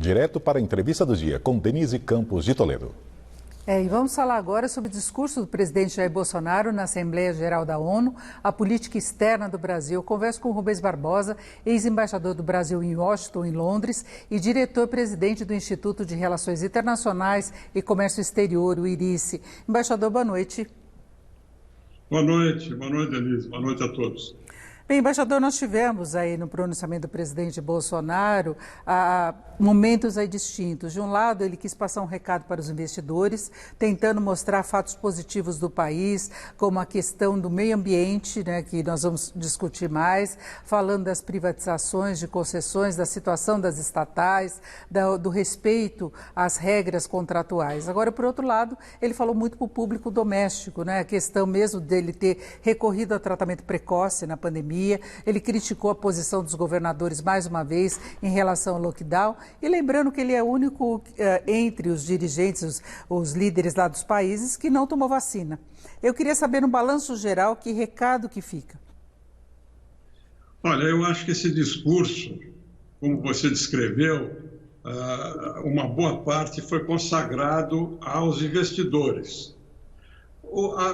Direto para a entrevista do dia com Denise Campos de Toledo. E vamos falar agora sobre o discurso do presidente Jair Bolsonaro na Assembleia Geral da ONU, a política externa do Brasil. Eu converso com o Rubens Barbosa, ex-embaixador do Brasil em Washington, em Londres, e diretor-presidente do Instituto de Relações Internacionais e Comércio Exterior, o IRICE. Embaixador, boa noite. Boa noite, Denise. Boa noite a todos. Bem, embaixador, nós tivemos aí no pronunciamento do presidente Bolsonaro momentos aí distintos. De um lado, ele quis passar um recado para os investidores, tentando mostrar fatos positivos do país, como a questão do meio ambiente, né, que nós vamos discutir mais, falando das privatizações, de concessões, da situação das estatais, do respeito às regras contratuais. Agora, por outro lado, ele falou muito para o público doméstico, né, a questão mesmo dele ter recorrido ao tratamento precoce na pandemia. Ele criticou a posição dos governadores mais uma vez em relação ao lockdown e lembrando que ele é o único entre os dirigentes, os líderes lá dos países que não tomou vacina. Eu queria saber no balanço geral que recado que fica. Olha, eu acho que esse discurso, como você descreveu, uma boa parte foi consagrado aos investidores.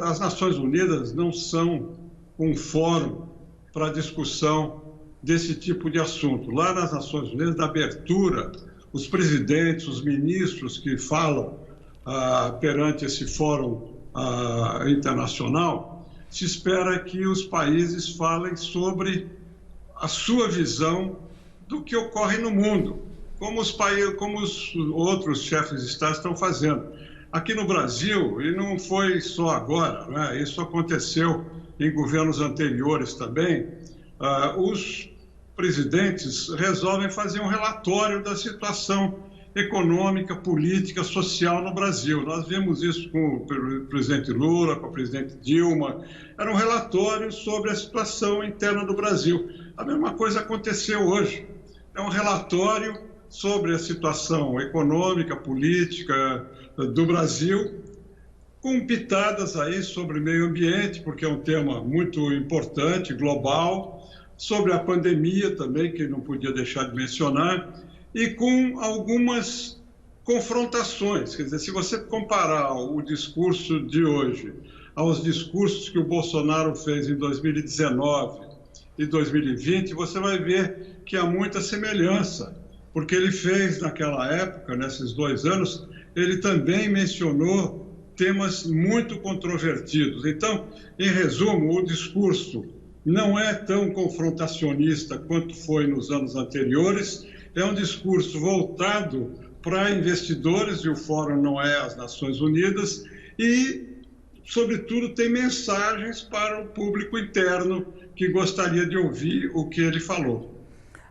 As Nações Unidas não são um fórum para discussão desse tipo de assunto. Lá nas Nações Unidas, na abertura, os presidentes, os ministros que falam perante esse fórum internacional, se espera que os países falem sobre a sua visão do que ocorre no mundo, como os outros chefes de Estado estão fazendo. Aqui no Brasil, e não foi só agora, né? Isso aconteceu em governos anteriores também, os presidentes resolvem fazer um relatório da situação econômica, política, social no Brasil. Nós vimos isso com o presidente Lula, com a presidente Dilma. Era um relatório sobre a situação interna do Brasil. A mesma coisa aconteceu hoje. É um relatório sobre a situação econômica, política do Brasil, com pitadas aí sobre meio ambiente, porque é um tema muito importante, global, sobre a pandemia também, que não podia deixar de mencionar, e com algumas confrontações. Quer dizer, se você comparar o discurso de hoje aos discursos que o Bolsonaro fez em 2019 e 2020, você vai ver que há muita semelhança, porque ele fez naquela época, nesses 2 anos, ele também mencionou temas muito controvertidos. Então, em resumo, o discurso não é tão confrontacionista quanto foi nos anos anteriores, é um discurso voltado para investidores, e o fórum não é as Nações Unidas, e, sobretudo, tem mensagens para o público interno que gostaria de ouvir o que ele falou.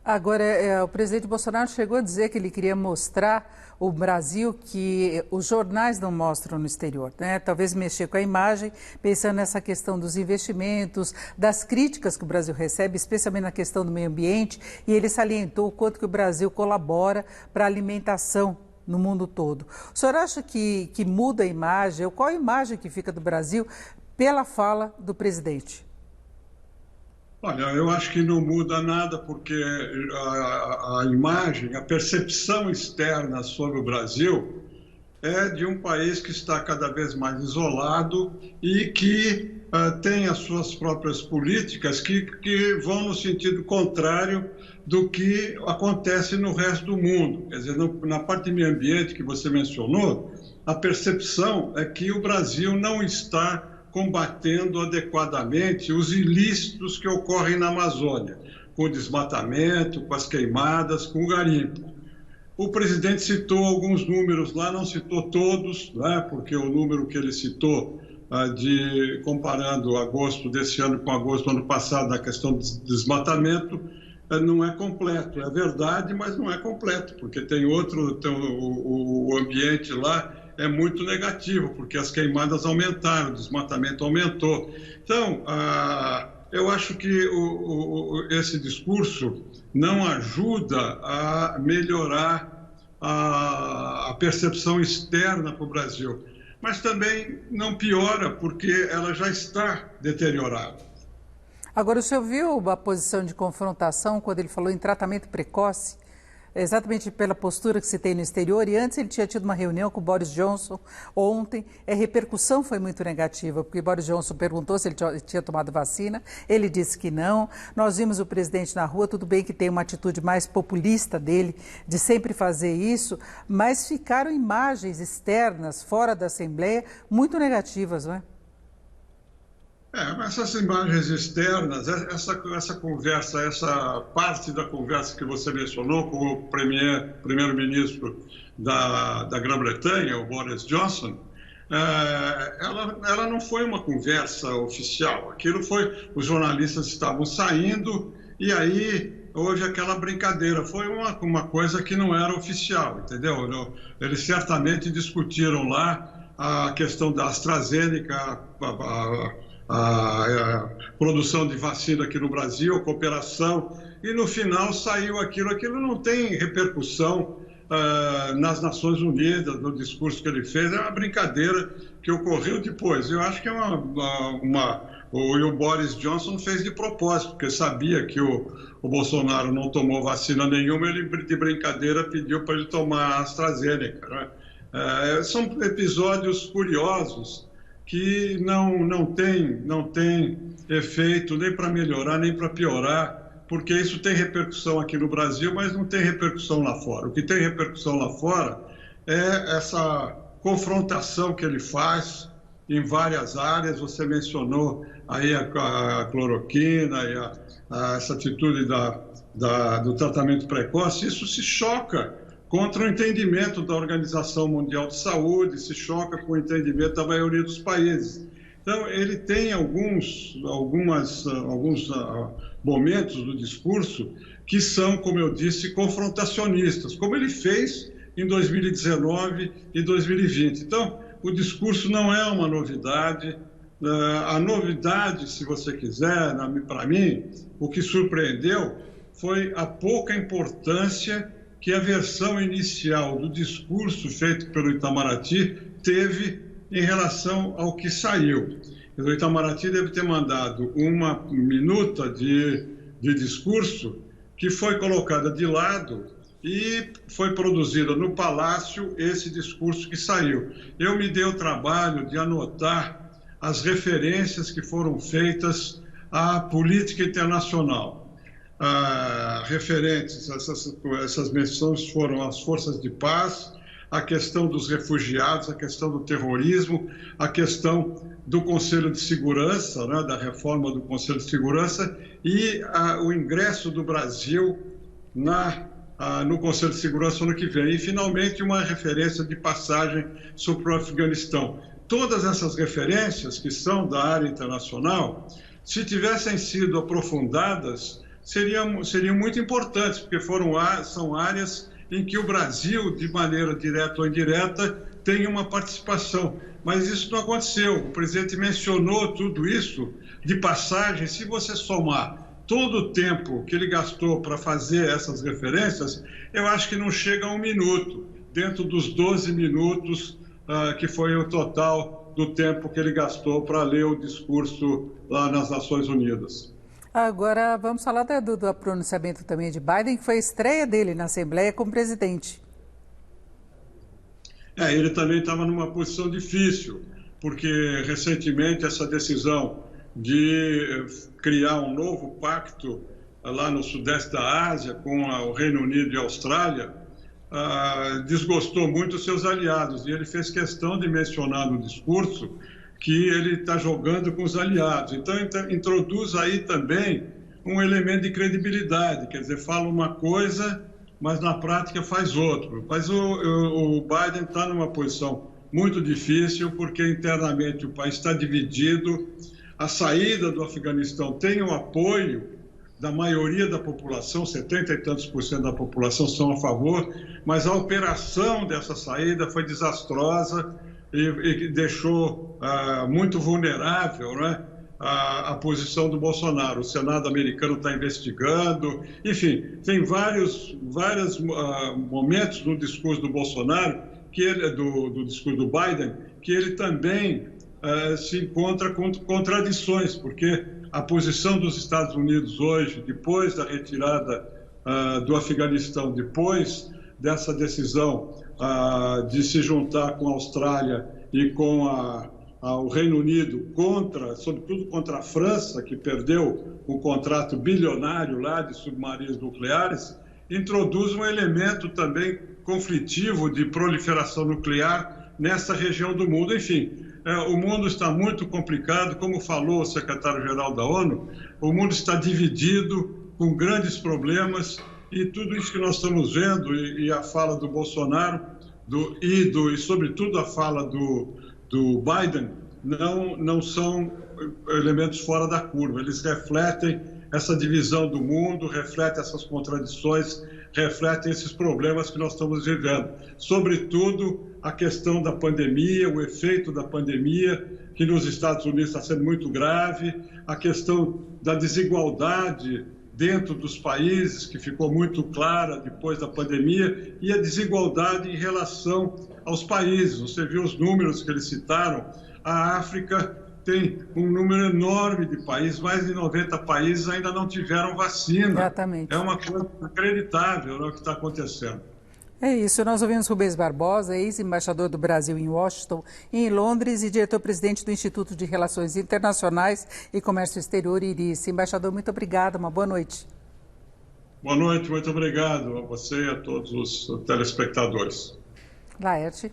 Agora, o presidente Bolsonaro chegou a dizer que ele queria mostrar o Brasil que os jornais não mostram no exterior, né? Talvez mexer com a imagem, pensando nessa questão dos investimentos, das críticas que o Brasil recebe, especialmente na questão do meio ambiente, e ele salientou o quanto que o Brasil colabora para a alimentação no mundo todo. O senhor acha que muda a imagem, ou qual a imagem que fica do Brasil pela fala do presidente? Olha, eu acho que não muda nada, porque a imagem, a percepção externa sobre o Brasil é de um país que está cada vez mais isolado e que tem as suas próprias políticas que vão no sentido contrário do que acontece no resto do mundo. Quer dizer, na parte de meio ambiente que você mencionou, a percepção é que o Brasil não está combatendo adequadamente os ilícitos que ocorrem na Amazônia, com o desmatamento, com as queimadas, com o garimpo. O presidente citou alguns números lá, não citou todos, né, porque o número que ele citou, comparando agosto desse ano com agosto do ano passado, na questão do desmatamento, não é completo. É verdade, mas não é completo, porque tem o ambiente lá é muito negativo, porque as queimadas aumentaram, o desmatamento aumentou. Então, eu acho que esse discurso não ajuda a melhorar a percepção externa para o Brasil, mas também não piora, porque ela já está deteriorada. Agora, o senhor viu a posição de confrontação quando ele falou em tratamento precoce? exatamente pela postura que se tem no exterior, e antes ele tinha tido uma reunião com o Boris Johnson ontem. A repercussão foi muito negativa, porque Boris Johnson perguntou se ele tinha tomado vacina, ele disse que não. Nós vimos o presidente na rua, tudo bem que tem uma atitude mais populista dele, de sempre fazer isso, mas ficaram imagens externas, fora da Assembleia, muito negativas, não é? Essas imagens externas, essa conversa, essa parte da conversa que você mencionou com o primeiro-ministro da Grã-Bretanha, o Boris Johnson, ela não foi uma conversa oficial. Aquilo foi, os jornalistas estavam saindo e aí houve aquela brincadeira. Foi uma coisa que não era oficial, entendeu? Eles certamente discutiram lá a questão da AstraZeneca, a produção de vacina aqui no Brasil, a cooperação, e no final saiu aquilo não tem repercussão nas Nações Unidas, no discurso que ele fez, é uma brincadeira que ocorreu depois. Eu acho que o Boris Johnson fez de propósito, porque sabia que o Bolsonaro não tomou vacina nenhuma, ele de brincadeira pediu para ele tomar a AstraZeneca, né? São episódios curiosos que não tem efeito nem para melhorar, nem para piorar, porque isso tem repercussão aqui no Brasil, mas não tem repercussão lá fora. O que tem repercussão lá fora é essa confrontação que ele faz em várias áreas. Você mencionou aí a cloroquina e essa atitude do tratamento precoce. Isso se choca contra o entendimento da Organização Mundial de Saúde, se choca com o entendimento da maioria dos países. Então, ele tem alguns momentos do discurso que são, como eu disse, confrontacionistas, como ele fez em 2019 e 2020. Então, o discurso não é uma novidade. A novidade, se você quiser, para mim, o que surpreendeu foi a pouca importância que a versão inicial do discurso feito pelo Itamaraty teve em relação ao que saiu. O Itamaraty deve ter mandado uma minuta de discurso que foi colocada de lado e foi produzida no Palácio esse discurso que saiu. Eu me dei o trabalho de anotar as referências que foram feitas à política internacional. Referentes, essas menções foram as forças de paz, a questão dos refugiados, a questão do terrorismo, a questão do Conselho de Segurança, né, da reforma do Conselho de Segurança e o ingresso do Brasil no Conselho de Segurança ano que vem. E, finalmente, uma referência de passagem sobre o Afeganistão. Todas essas referências, que são da área internacional, se tivessem sido aprofundadas, seriam muito importantes, porque são áreas em que o Brasil, de maneira direta ou indireta, tem uma participação. Mas isso não aconteceu. O presidente mencionou tudo isso de passagem. Se você somar todo o tempo que ele gastou para fazer essas referências, eu acho que não chega a 1 minuto, dentro dos 12 minutos que foi o total do tempo que ele gastou para ler o discurso lá nas Nações Unidas. Agora, vamos falar do pronunciamento também de Biden, que foi a estreia dele na Assembleia como presidente. Ele também estava numa posição difícil, porque recentemente essa decisão de criar um novo pacto lá no sudeste da Ásia com o Reino Unido e a Austrália desgostou muito os seus aliados. E ele fez questão de mencionar no discurso que ele está jogando com os aliados. Então, introduz aí também um elemento de credibilidade, quer dizer, fala uma coisa, mas na prática faz outra. Mas o Biden está numa posição muito difícil, porque internamente o país está dividido. A saída do Afeganistão tem o apoio da maioria da população, 70 e tantos % da população são a favor, mas a operação dessa saída foi desastrosa, e deixou muito vulnerável, né, a posição do Bolsonaro. O Senado americano está investigando, enfim, tem vários momentos no discurso do Bolsonaro, do discurso do Biden, que ele também se encontra com contradições, porque a posição dos Estados Unidos hoje, depois da retirada do Afeganistão, depois dessa decisão de se juntar com a Austrália e com o Reino Unido, sobretudo contra a França, que perdeu um contrato bilionário lá de submarinos nucleares, introduz um elemento também conflitivo de proliferação nuclear nessa região do mundo. Enfim, o mundo está muito complicado, como falou o secretário-geral da ONU, o mundo está dividido, com grandes problemas, e tudo isso que nós estamos vendo, e a fala do Bolsonaro, e sobretudo a fala do Biden, não são elementos fora da curva. Eles refletem essa divisão do mundo, refletem essas contradições, refletem esses problemas que nós estamos vivendo. Sobretudo a questão da pandemia, o efeito da pandemia, que nos Estados Unidos está sendo muito grave, a questão da desigualdade dentro dos países, que ficou muito clara depois da pandemia, e a desigualdade em relação aos países. Você viu os números que eles citaram. A África tem um número enorme de países, mais de 90 países ainda não tiveram vacina. Exatamente. É uma coisa inacreditável, né, o que está acontecendo. É isso, nós ouvimos Rubens Barbosa, ex-embaixador do Brasil em Washington e em Londres e diretor-presidente do Instituto de Relações Internacionais e Comércio Exterior, IRIS. Embaixador, muito obrigada, uma boa noite. Boa noite, muito obrigado a você e a todos os telespectadores. Laerte.